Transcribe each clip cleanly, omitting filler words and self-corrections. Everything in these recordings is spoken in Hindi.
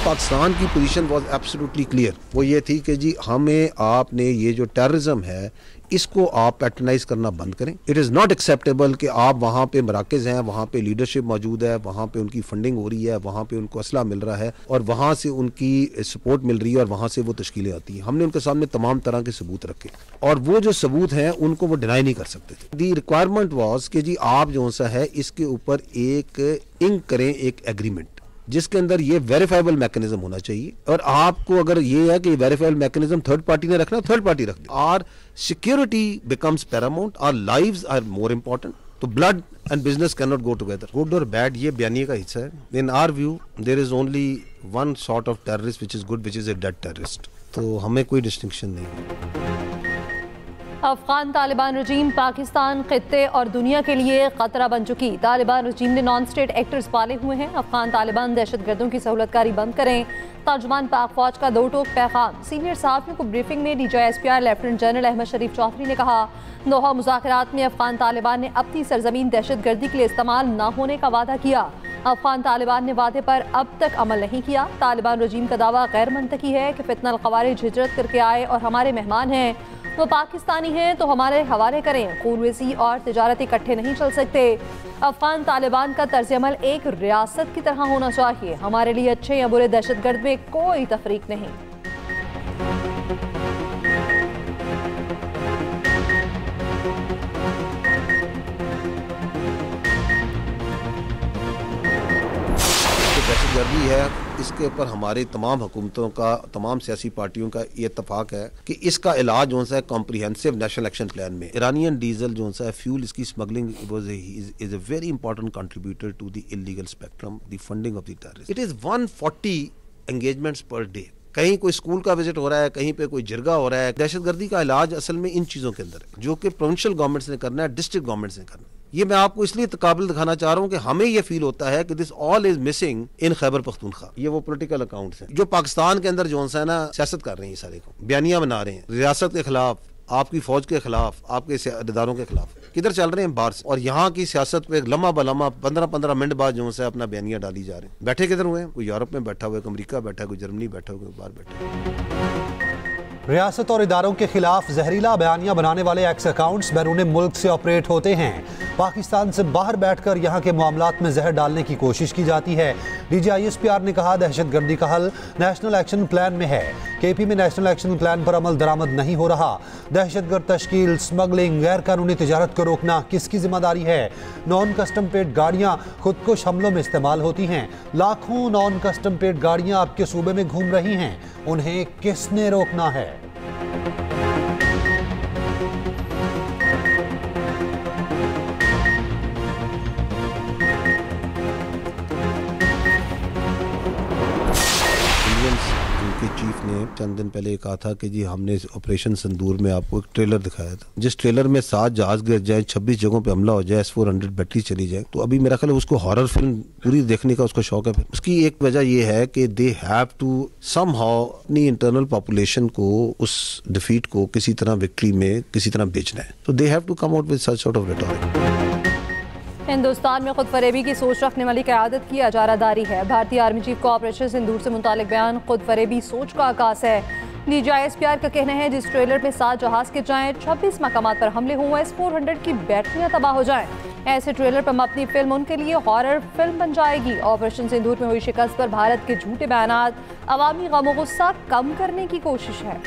पाकिस्तान की पोजीशन वाज एब्सोल्युटली क्लियर। वो ये थी कि जी हमें आपने ये जो टेररिज्म है इसको आप पैटर्नाइज करना बंद करें। इट इज़ नॉट एक्सेप्टेबल कि आप वहाँ पे मराकज़ हैं, वहाँ पे लीडरशिप मौजूद है, वहाँ पे उनकी फंडिंग हो रही है, वहाँ पे उनको असला मिल रहा है और वहाँ से उनकी सपोर्ट मिल रही है और वहाँ से वो तश्कीलें आती हैं। हमने उनके सामने तमाम तरह के सबूत रखे और वो जो सबूत हैं उनको वो डिनाई नहीं कर सकते थे। दी रिक्वायरमेंट वॉज कि जी आप जो सा है इसके ऊपर एक इंक करें, एक एग्रीमेंट जिसके अंदर ये वेरीफाइबल मैकेनिज्म होना चाहिए। और आपको अगर ये है कि वेरीफाइबल मैकेनिज्म थर्ड पार्टी ने रखना, थर्ड पार्टी रख दे। Our security becomes paramount, our lives are more important. तो blood and business can not go together. Good और बैड ये बयानिए का हिस्सा है। In our view there is only one sort of terrorist which is good, which is a dead terrorist. तो हमें कोई डिस्टिंक्शन नहीं है। अफगान तालिबान रजीम पाकिस्तान, खित्ते और दुनिया के लिए खतरा बन चुकी। तालिबान रजीम ने नॉन स्टेट एक्टर्स पाले हुए हैं। अफगान तालिबान दहशतगर्दों की सहूलतकारी बंद करें। तर्जुमान पाक फौज का दो टोक पैगाम। सीनियर सहाफ़ियों को ब्रीफिंग में DGISPR लेफ्टिनेंट जनरल अहमद शरीफ चौधरी ने कहा, दोहा मुज़ाकरात में अफगान तालिबान ने अपनी सरजमीन दहशतगर्दी के लिए इस्तेमाल न होने का वादा किया। अफगान तालिबान ने वादे पर अब तक अमल नहीं किया। तालिबान रजीम का दावा गैर मंतकी है कि फितना ख़वारिज हिजरत करके आए और हमारे मेहमान हैं। वो पाकिस्तानी हैं तो हमारे हवाले करें। खून-रेज़ी और तिजारत इकट्ठे नहीं चल सकते। अफगान तालिबान का तर्ज अमल एक रियासत की तरह होना चाहिए। हमारे लिए अच्छे या बुरे दहशतगर्द में कोई तफरीक नहीं। दहशतगर्दी है, इसके ऊपर हमारे तमाम हुकूमतों का, तमाम सियासी पार्टियों का ये इत्तफाक है कि इसका इलाज जो सा है कॉम्प्रिहेंसिव नेशनल एक्शन प्लान में। ईरानियन डीजल जो सा है फ्यूल, इसकी smuggling is a very important contributor to the illegal spectrum, the funding of the terrorist. It is 140 engagements per day. कहीं कोई स्कूल का विजिट हो रहा है, कहीं पे कोई जिरगा हो रहा है। दहशतगर्दी का इलाज असल में इन चीज़ों के अंदर है जो कि प्रोविंशियल गवर्नमेंट्स ने करना है, डिस्ट्रिक्ट गवर्नमेंट्स ने करना है। ये मैं आपको इसलिए तकाबिल दिखाना चाह रहा हूँ कि हमें ये फील होता है कि this all is missing in Khyber Pakhtunkhwa. ये वो पॉलिटिकल अकाउंट्स हैं जो पाकिस्तान के अंदर जो है ना सियासत कर रहे हैं, सारे को बयानियां बना रहे हैं रियासत के खिलाफ, आपकी फौज के खिलाफ, आपके इदारों के खिलाफ। किधर चल रहे हैं? बाहर से। और यहाँ की सियासत पे लम्हा बलम्हा 15-15 मिनट बाद जो है अपना बयानियां डाली जा रहे हैं। बैठे किधर हुए हैं? कोई यूरोप में बैठा हुआ है, अमरीका बैठा है, कोई जर्मनी बैठा हुआ है, कोई बाहर बैठा है। रियासत और इदारों के खिलाफ जहरीला बयानियां बनाने वाले एक्स अकाउंट्स बैरून मुल्क से ऑपरेट होते हैं। पाकिस्तान से बाहर बैठकर यहाँ के मामलात में जहर डालने की कोशिश की जाती है। DGISPR ने कहा, दहशतगर्दी का हल नेशनल एक्शन प्लान में है। KP में नेशनल एक्शन प्लान पर अमल दरामद नहीं हो रहा। दहशतगर्द तश्कील, स्मगलिंग, गैर कानूनी तिजारत को रोकना किसकी जिम्मेदारी है? नॉन कस्टम पेड गाड़ियाँ खुदकुश हमलों में इस्तेमाल होती हैं। लाखों नॉन कस्टम पेड गाड़ियाँ आपके सूबे में घूम रही हैं, उन्हें किसने रोकना है? चीफ ने चंद दिन पहले कहा था कि जी हमने ऑपरेशन संदूर में आपको एक ट्रेलर दिखाया था, जिस ट्रेलर में 7 जहाज गिर जाए, 26 जगहों पे हमला हो जाए, S-400 बैटरी चली जाए। तो अभी मेरा ख्याल है उसको हॉरर फिल्म पूरी देखने का उसका शौक है। फिर उसकी एक वजह यह है कि दे हैव टू समहाउ अपनी इंटरनल पॉपुलेशन को उस डिफीट को किसी तरह विक्ट्री में किसी तरह बेचना है। तो they have to come out with such sort of rhetoric. Hindustan में खुद फरेबी की सोच रखने वाली क़यादत की अजारादारी है। भारतीय आर्मी चीफ को ऑपरेशन सिंदूर से मुतालिक बयान खुद फरेबी सोच का आगाज़ है। DGISPR का कहना है, जिस ट्रेलर में 7 जहाज के जाएं, 26 मकामात पर हमले हुए, S-400 की बैटरियां तबाह हो जाएं, ऐसे ट्रेलर पर मबनी फिल्म उनके लिए हॉरर फिल्म बन जाएगी। ऑपरेशन सिंदूर में हुई शिकस्त पर भारत के झूठे बयानात अवामी गम गुस्सा कम करने की कोशिश है।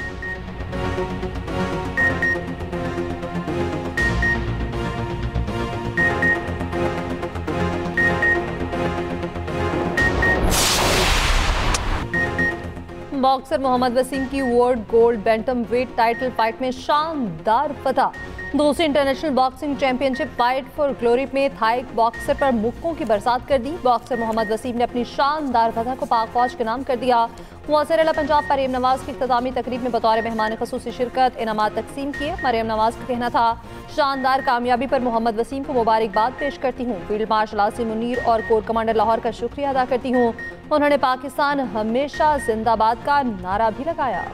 बॉक्सर मोहम्मद वसीम की world gold bantamweight title fight में शानदार फतह। दूसरी international boxing championship fight for glory में थाई बॉक्सर पर मुक्कों की बरसात कर दी। बॉक्सर मोहम्मद वसीम ने अपनी शानदार फतह को पाक फौज के नाम कर दिया। वज़ीर आला पंजाब मरियम नवाज की इख्तितामी तकरीब में बतौर मेहमान ख़ुसूसी शिरकत, इनामात तकसीम किए। मरियम नवाज का कहना था, शानदार कामयाबी पर मोहम्मद वसीम को मुबारकबाद पेश करती हूँ। फील्ड मार्शल आसिम मुनीर और कोर कमांडर लाहौर का शुक्रिया अदा करती हूँ। उन्होंने पाकिस्तान हमेशा जिंदाबाद का नारा भी लगाया।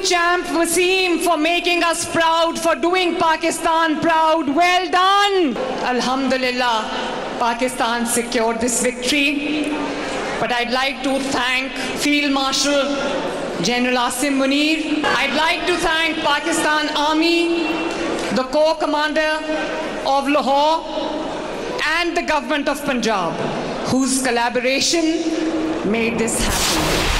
champ Wasim for making us proud, for doing Pakistan proud. Well done. Alhamdulillah, Pakistan secured this victory. But I'd like to thank Field Marshal General Asim Munir. I'd like to thank Pakistan Army, the Corps Commander of Lahore, and the government of Punjab, whose collaboration made this happen.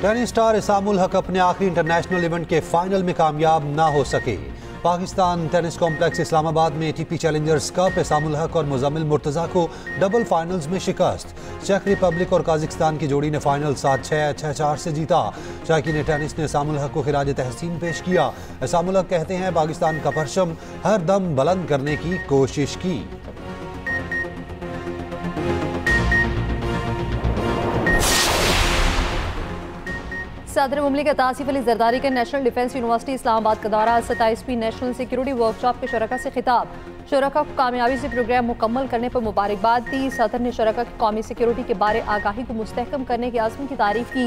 Tennis star Isamul Haq अपने आखिरी इंटरनेशनल इवेंट के फाइनल में कामयाब ना हो सके। पाकिस्तान टेनिस कॉम्प्लेक्स इस्लामाबाद में ATP चैलेंजर्स कप इसामुल हक और मुजम्मिल मुर्तज़ा को डबल फाइनल्स में शिकस्त। चेक रिपब्लिक और काज़िकिस्तान की जोड़ी ने फाइनल 7-6, 6-4 से जीता। शायकीन टेनिस ने इसामुल हक को खिराज तहसीन पेश किया। इसामुल हक कहते हैं पाकिस्तान का परचम हर दम बुलंद करने की कोशिश की। सदर मुमलिकत आसिफ अली जरदारी के नेशनल डिफेंस यूनिवर्सिटी इस्लामाबाद का दौरा। 27वीं नेशनल सिक्योरिटी वर्कशॉप के शुरका से खिताब। शुरका को कामयाबी से प्रोग्राम मुकम्मल करने पर मुबारकबाद दी। सदर ने शुरका की कौमी सिक्योरिटी के बारे आगाही को मुस्तहकम करने के आज़म की तारीफ की।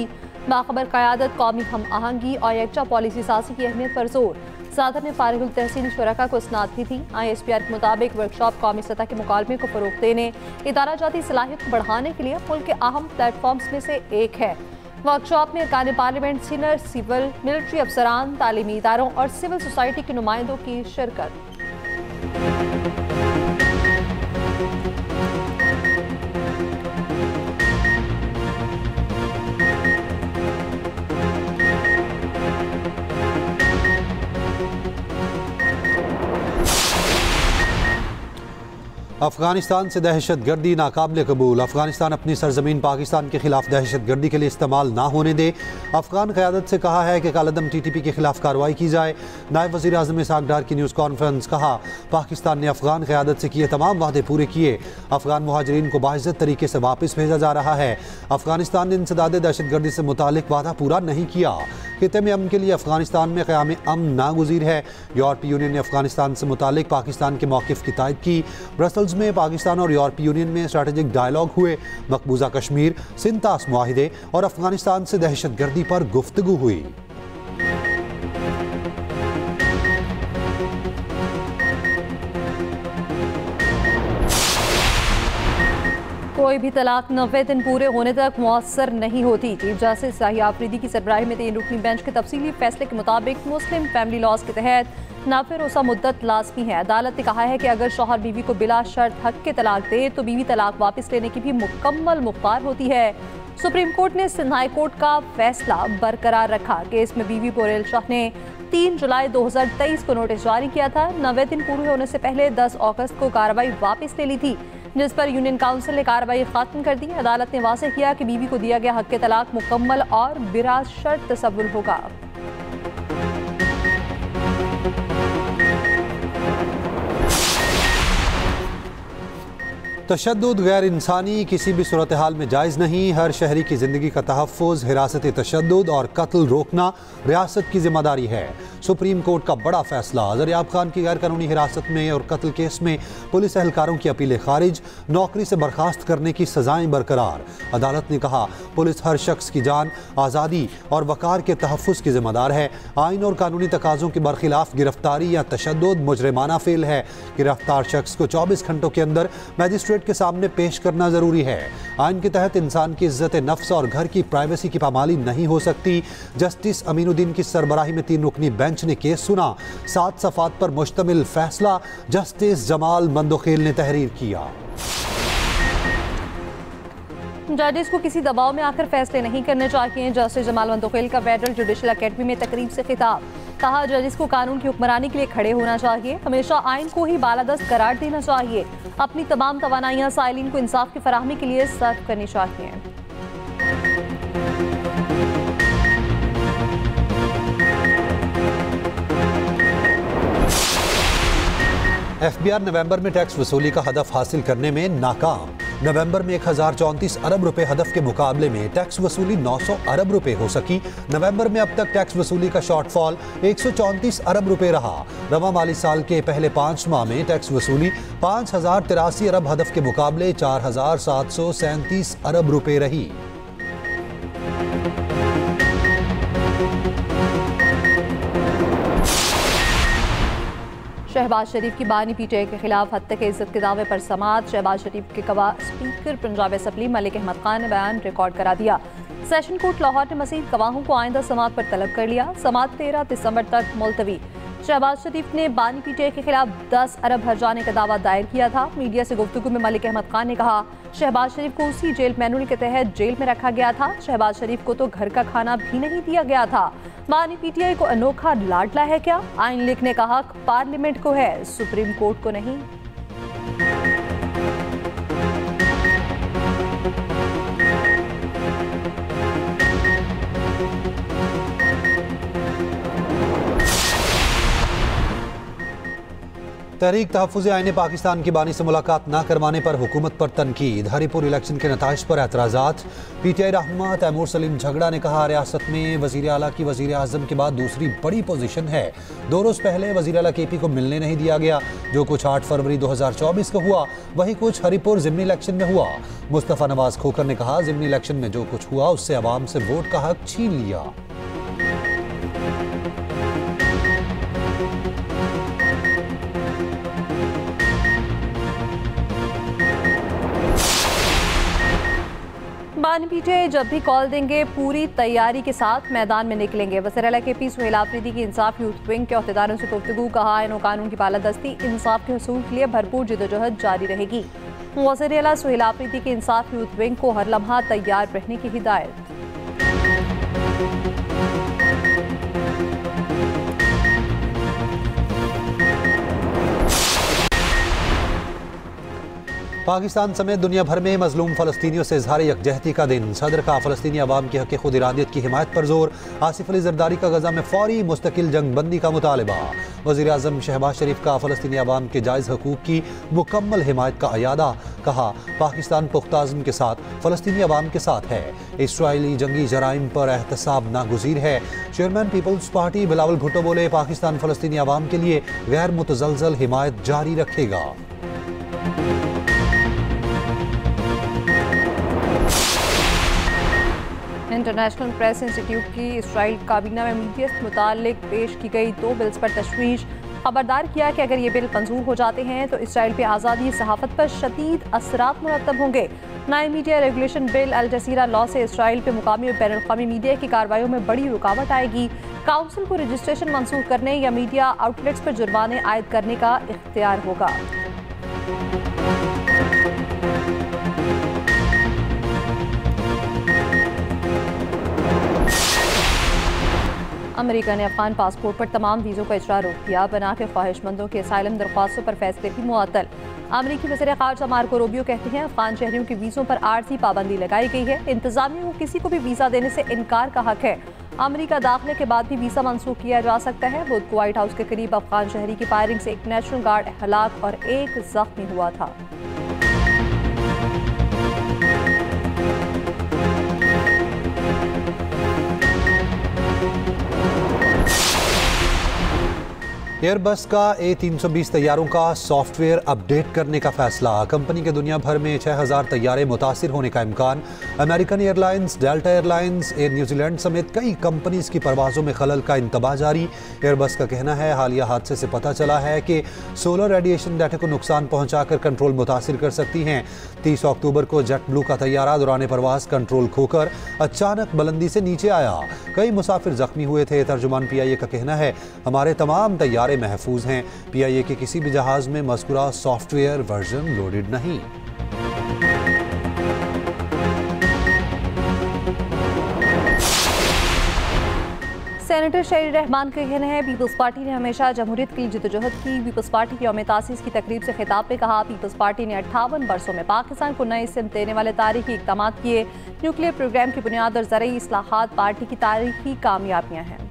बाखबर क़यादत, कौमी हम आहंगी और यकजा पॉलिसी साजी की अहमियत पर जोर। सदर ने फारिगुल तहसील शुरका को इसनाद की थी। ISPR के मुताबिक वर्कशॉप कौमी सतह के मुकालमे को फ़रोग़ देने, इदारा जाती सलाहियत को बढ़ाने के लिए मुल्क के अहम प्लेटफॉर्म्स में से एक है। वर्कशॉप में अरकान पार्लियामेंट, सीनियर सिविल मिलिट्री अफसरान, तालीमी इदारों और सिविल सोसाइटी के नुमाइंदों की शिरकत। अफगानिस्तान से दहशत गर्दी नाकाबिल कबूल। अफगानिस्तान अपनी सरजमीन पाकिस्तान के खिलाफ दहशत गर्दी के लिए इस्तेमाल ना होने दे। अफगान क़यादत से कहा है कि कालदम TTP के खिलाफ कार्रवाई की जाए। नायब वज़ीर आज़म इसहाक डार की न्यूज़ कॉन्फ्रेंस। कहा पाकिस्तान ने अफगान क़यादत से किए तमाम वादे पूरे किए। अफगान मुहाजिरीन को बाइज़्ज़त तरीके से वापस भेजा जा रहा है। अफगानिस्तान ने इंसदाद दहशत गर्दी से मुतालिक वादा पूरा नहीं किया। खिते में अमन के लिए अफगानिस्तान में क़याम अमन नागुज़ीर है। यूरोपीय यूनियन ने अफगानिस्तान से मुतालिक पाकिस्तान के मौक़िफ़ की तायद की। ब्रसल्स में पाकिस्तान और यूरोपीय यूनियन में स्ट्रैटेजिक डायलॉग हुए। मकबूजा कश्मीर, सिंतास मुआहिदे और अफगानिस्तान से दहशत गर्दी पर गुफ्तगू हुई। कोई भी तलाक 90 दिन पूरे होने तक मुअस्सर नहीं होती। चीफ जस्टिस शाही आफरीदी की सरबराही में 3 रुकनी बेंच के तफसीली फैसले के मुताबिक मुस्लिम फैमिली लॉज के तहत नाफे रोज़ा मुद्दत लाजमी है। अदालत ने कहा है कि अगर शौहर बीवी को बिला शर्त हक के तलाक दे तो बीवी तलाक वापस लेने की भी मुकम्मल मुख्तार होती है। सुप्रीम कोर्ट ने सिंध हाई कोर्ट का फैसला बरकरार रखा। केस में बीवी बोरेल शाह ने 3 जुलाई 2023 को नोटिस जारी किया था। 90 दिन पूरे होने से पहले 10 अगस्त को कार्रवाई वापस ले ली थी, जिस पर यूनियन काउंसिल ने कार्रवाई खत्म कर दी। अदालत ने वाज़ेह किया कि बीवी को दिया गया हक के तलाक मुकम्मल और बिला शर्त तसव्वुर होगा। तशद्दुद गैर इंसानी किसी भी सूरत हाल में जायज़ नहीं। हर शहरी की ज़िंदगी का तहफ़्फ़ुज़, हिरासत तशद्दुद और कत्ल रोकना रियासत की जिम्मेदारी है। सुप्रीम कोर्ट का बड़ा फैसला। ज़रियाब खान की गैर कानूनी हिरासत में और कत्ल केस में पुलिस एहलकारों की अपीलें खारिज, नौकरी से बर्खास्त करने की सज़ाएं बरकरार। अदालत ने कहा पुलिस हर शख्स की जान, आज़ादी और वक़ार के तहफ़्फ़ुज़ की जिम्मेदार है। आइन और कानूनी तकाज़ों के बरखिलाफ़ गिरफ्तारी या तशद्दुद मुजरिमाना फ़ेल है। गिरफ्तार शख्स को 24 घंटों के अंदर मजिस्ट्रेट के सामने पेश करना जरूरी है। आइन के तहत इंसान की इज्जत नफ्स और घर की प्राइवेसी की पामाली नहीं हो सकती। जस्टिस अमीनुद्दीन की सरबराही में 3 रुकनी बेंच ने केस सुना। 7 सफ़ात पर मुश्तमिल फैसला जस्टिस जमाल मंदोखेल ने तहरीर किया। जजेस को किसी दबाव में आकर फैसले नहीं करने चाहिए। जस्टिस जमाल मंदोखेल का फेडरल जुडिशल अकेडमी में तकरीब से खिताब। कहा जजेस को कानून की हुक्मरानी के लिए खड़े होना चाहिए। हमेशा आइन को ही बालादस्त करार देना चाहिए। अपनी तमाम तवानाइयाँ साइलिन को इंसाफ की फराहमी के लिए सर्व करनी चाहिए। FBR नवंबर में टैक्स वसूली का हदफ हासिल करने में नाकाम। नवंबर में 1034 अरब रुपए हदफ के मुकाबले में टैक्स वसूली 900 अरब रुपए हो सकी। नवंबर में अब तक टैक्स वसूली का शॉर्टफॉल 134 अरब रुपए रहा। रवा माली साल के पहले 5 माह में टैक्स वसूली 5083 अरब हदफ के मुकाबले 4737 अरब रुपए रही। शहबाज शरीफ की बानी पीटीआई के खिलाफ हत्या के इज्जत के दावे पर समाअत। शहबाज शरीफ के गवाह स्पीकर पंजाब असम्बली मलिक अहमद खान ने बयान रिकॉर्ड करा दिया। सेशन कोर्ट लाहौर ने मज़ीद गवाहों को आइंदा समाअत पर तलब कर लिया। समाअत 13 दिसंबर तक मुलतवी। शहबाज शरीफ ने बानी पीटीआई के खिलाफ 10 अरब हर्जाने का दावा दायर किया था। मीडिया से गुफ्तगू में मलिक अहमद खान ने कहा, शहबाज शरीफ को उसी जेल मैनुअल के तहत जेल में रखा गया था। शहबाज शरीफ को तो घर का खाना भी नहीं दिया गया था। बानी पीटीआई को अनोखा लाडला है क्या? आइन लिखने का हक पार्लियामेंट को है, सुप्रीम कोर्ट को नहीं। तहरीक तहफ़्फ़ुज़ आईन पाकिस्तान की बानी से मुलाकात न करवाने पर हुकूमत पर तनकीद। हरीपुर इलेक्शन के नताइज पर एतराज़ात। पीटीआई रहनुमा तैमूर सलीम झगड़ा ने कहा, रियासत में वज़ीर आला की वज़ीर आज़म के बाद दूसरी बड़ी पोजीशन है। 2 रोज़ पहले वज़ीर आला केपी को मिलने नहीं दिया गया। जो कुछ 8 फरवरी 2024 को हुआ वही कुछ हरीपुर ज़िमनी इलेक्शन में हुआ। मुस्तफ़ा नवाज खोखर ने कहा, ज़िमनी इलेक्शन में जो कुछ हुआ उससे अवाम से वोट का हक छीन लिया। बानी पीटीआई जब भी कॉल देंगे पूरी तैयारी के साथ मैदान में निकलेंगे। वज़ीर आला केपी सुहेल आफरीदी की इंसाफ यूथ विंग के अहदेदारों से गुफ्तगू। कहा, आईन और कानून की बालादस्ती इंसाफ के हसूल के लिए भरपूर जिदोजहद जारी रहेगी। वज़ीर आला सुहेल आफरीदी की इंसाफ यूथ विंग को हर लम्हा तैयार रहने की हिदायत। पाकिस्तान समेत दुनिया भर में मजलूम फ़लस्तीनियों से इज़हार यकजहती का दिन। सदर का फ़लस्तीनी अवाम के हक़ खुद इरादियत की हिमायत पर जोर। आसिफ अली ज़रदारी का गज़ा में फ़ौरी मुस्तकिल जंग बंदी का मुतालबा। वज़ीर आज़म शहबाज शरीफ का फ़लस्तीनी अवाम के जायज़ हकूक़ की मुकम्मल हिमायत का अयादा। कहा, पाकिस्तान पुख्ता अज़्म के साथ फ़लस्तीनी अवाम के साथ है। इसराइली जंगी जराइम पर एहतसाब नागुज़ीर है। चेयरमैन पीपल्स पार्टी बिलावल भुट्टो बोले, पाकिस्तान फ़लस्तीनी अवाम के लिए गैर मुतज़लज़ल हिमायत जारी रखेगा। इंटरनेशनल प्रेस इंस्टीट्यूट की इसराइल काबीना में मीडिया से मुताल्लिक पेश की गई 2 बिल्स पर तशवीश। खबरदार किया कि अगर ये बिल मंजूर हो जाते हैं तो इसराइल पे आज़ादी सहाफ़त पर शदीद असरात मुरतब होंगे। नए media regulation bill Al Jazeera law से इसराइल पे मुकामी और बैनुल-अक़वामी मीडिया की कार्रवाइयों में बड़ी रुकावट आएगी। काउंसिल को रजिस्ट्रेशन मंसूख करने या मीडिया आउटलेट्स पर जुर्माने आयद करने का इख्तियार होगा। अमेरिका ने अफगान पासपोर्ट पर तमाम वीज़ों का इजरा रोक दिया। बना के ख्वाहिशमंदों के असाइलम दरख्वास्तों पर फैसले भी मुअत्तल। अमेरिकी वज़ीर ख़ारजा मार्को रूबियो कहते हैं, अफगान शहरियों के वीज़ों पर आर्जी पाबंदी लगाई गई है। इंतज़ामिया को किसी को भी वीज़ा देने से इनकार का हक है। अमेरिका दाखिले के बाद भी वीज़ा मंसूख किया जा सकता है। बुध को व्हाइट हाउस के करीब अफगान शहरी की फायरिंग से एक नेशनल गार्ड हलाक और एक जख्मी हुआ था। एयरबस का A320 तैयारों का सॉफ्टवेयर अपडेट करने का फैसला। कंपनी के दुनिया भर में 6000 तैयारे मुतासिर होने का इम्कान। American airlines, delta airlines, air New Zealand समेत कई कंपनीज की परवाज़ों में खलल का इंतबाह जारी। एयरबस का कहना है, हालिया हादसे से पता चला है कि सोलर रेडिएशन डाटा को नुकसान पहुँचाकर कंट्रोल मुतासिर कर सकती हैं। 30 अक्टूबर को जेट ब्लू का तैयारा दौरान परवाज कंट्रोल खोकर अचानक बुलंदी से नीचे आया। कई मुसाफिर जख्मी हुए थे। तर्जुमान PIA का कहना है, हमारे तमाम तैयारे महफूज हैं। PIA के किसी भी जहाज में मज़कूरा सॉफ्टवेयर वर्जन लोडेड नहीं। सेनेटर शहीर रहमान का कहना है, पीपल्स पार्टी ने हमेशा जमहूरियत के लिए जदोजहद की। पीपल्स पार्टी की यौम तासीस की तकरीब से खिताब में कहा, पीपल्स पार्टी ने 58 बरसों में पाकिस्तान को नई सिमत देने वाले तारीखी इक़दाम किए। न्यूक्लियर प्रोग्राम की बुनियाद और ज़रई इस्लाहात पार्टी की तारीखी कामयाबियाँ हैं।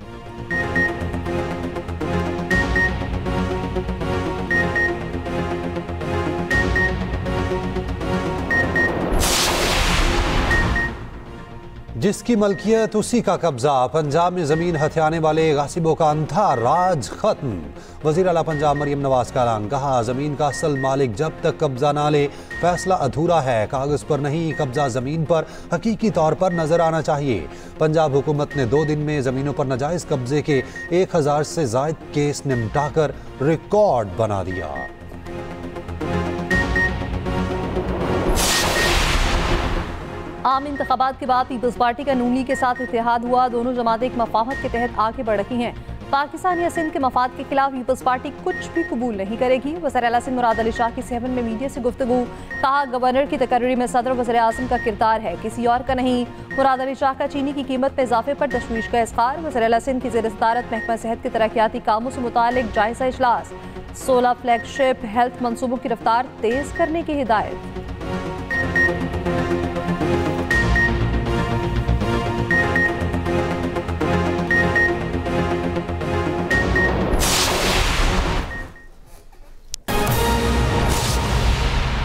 जिसकी मलकियत उसी का कब्जा। पंजाब में जमीन हथियाने वाले गासिबों का अंधा राज खत्म। वज़ीर आला पंजाब मरियम नवाज का ऐलान। कहा, जमीन का असल मालिक जब तक कब्जा ना ले फैसला अधूरा है। कागज पर नहीं, कब्जा जमीन पर हकीकी तौर पर नजर आना चाहिए। पंजाब हुकूमत ने 2 दिन में जमीनों पर नाजायज कब्जे के 1000 से जायद केस निपटाकर रिकॉर्ड बना दिया। आम इंतखाबात के बाद पीपल्स पार्टी का नून लीग के साथ इत्तेहाद हुआ। दोनों जमातें एक मफाहमत के तहत आगे बढ़ रही हैं। पाकिस्तान या सिंध के मफाद के खिलाफ पीपल्स पार्टी कुछ भी कबूल नहीं करेगी। वज़ीर आला सिंध मुराद अली शाह की 7 में मीडिया से गुफ्तगू। कहा, गवर्नर की तकर्री में सदर वज़ीर आज़म का किरदार है, किसी और का नहीं। मुराद अली शाह का चीनी की कीमत में इजाफे पर तशवीश का इज़हार। वज़ीर आला सिंध की ज़ेर सदारत महकमा सेहत के तरक्याती कामों से मुतालिक जायज़ा इजलास। 16 फ्लैगशिप हेल्थ मंसूबों की रफ्तार तेज़ करने की हिदायत।